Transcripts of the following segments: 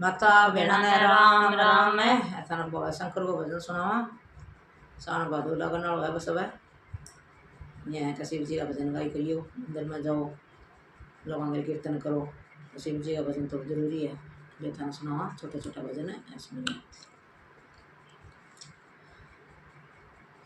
माता भेड़ा ने राम राम है ऐसा बोला शंकर को भजन सुनावा सावन भादो लगन वाला है बस अब यह का शिव जी का भजन गाई करियो मंदिर में जाओ लोगों के कीर्तन करो तो शिव जी का भजन तो जरूरी है ये थाना सुनावा छोटा छोटा भजन है इसमें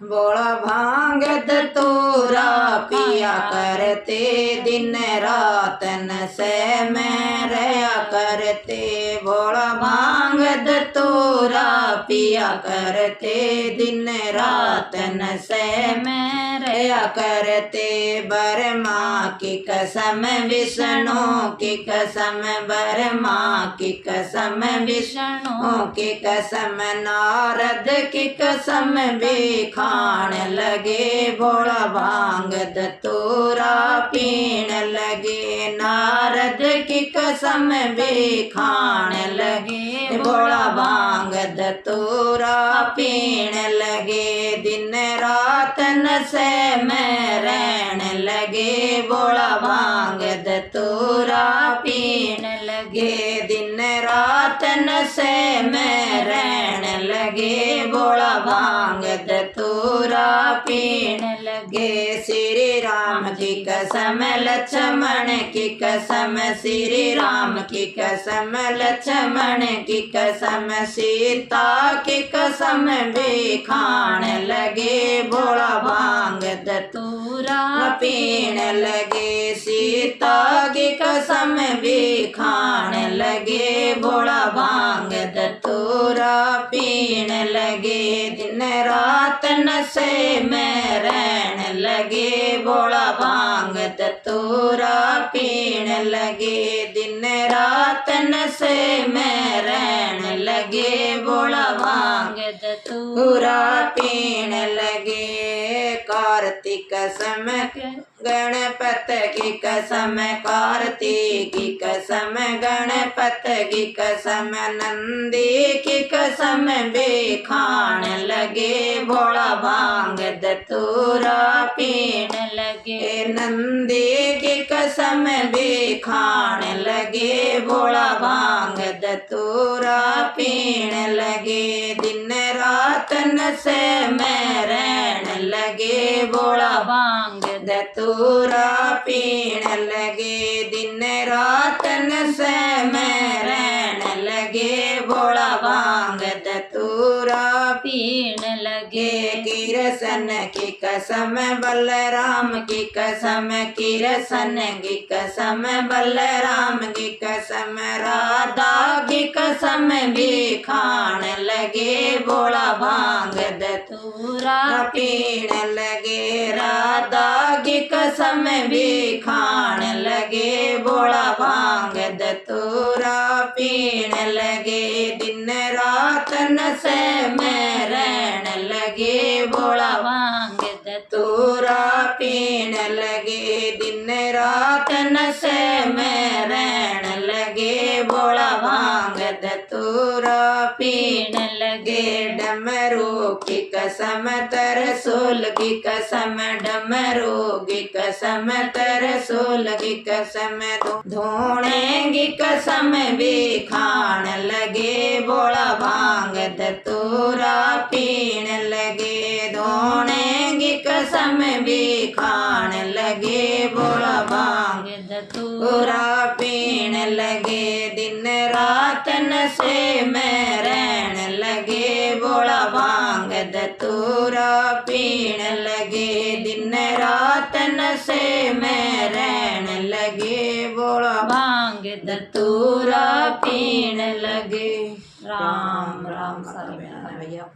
बोला भांग धतूरा पिया करते दिन रात नशे में रहा करते बोला भांग धतूरा पिया करते दिन रात नशे में रहा करते बर्मा की कसम विष्णु की कसम बर्मा की कसम विष्णु की कसम नारद की कसम भी खान लगे भोला भांग धतूरा पीण लगे नारद की कसम भी खान लगे भोला भांग धतूरा पीण लगे दिन रात नशे में रहन लगे भोला भांग धतूरा पीण लगे दिन रात नशे में रहन लगे भोला भांग धतूरा पीण लगे श्री राम की कसम लक्ष्मण की कसम श्री राम की कसम लक्ष्मण की कसम सीता की कसम भी खान लगे भोला भांग धतूरा पीण लगे सीता की कसम भी खान लगे भोला भांग धतूरा पीण लगे दिन रात नशे में रहन लगे भोला भांग धतूरा पीण लगे दिन रात नशे में रहन लगे भोला भांग धतूरा पीण लगे कार्तिक कसम गणपत की कसम कार्तिक की कसम गणपत की कसम नंदी की कसम भी खान लगे भोला भांग धतूरा पीण लगे नंदी की कसम भी खान लगे भोला भांग धतूरा पीण लगे दिन रात नशे में रहन लगे भोला भांग धतूरा पीण लगे दिन रात नशे में रहन लगे भोला भांग धतूरा पीण लगे कृष्ण की कसम बलराम की कसम कृष्ण की कसम बलराम की कसम राधा की कसम भी खान लगे भोला भांग धतूरा पीण लगे राधा की कसम भी खान लगे भोला भांग धतूरा पीण लगे दिन रात नशे में रहन लगे भोला भांग धतूरा पीण लगे दिन रात नशे में रहन लगे भोला भांग धतूरा पीण लगे डमरू की कसम तरसोल की कसम डमरू की कसम तरसोल की कसम धोने की कसम भी खान लगे भोला भांग धतूरा पीण लगे धोने की कसम भी खान लगे भोला भांग धतूरा पीण लगे दिन रात नशे में रहन लगे भोला भांग धतूरा पीण लगे दिन रात नशे में रहन लगे भोला भांग धतूरा पीण लगे। राम राम सारे भैया।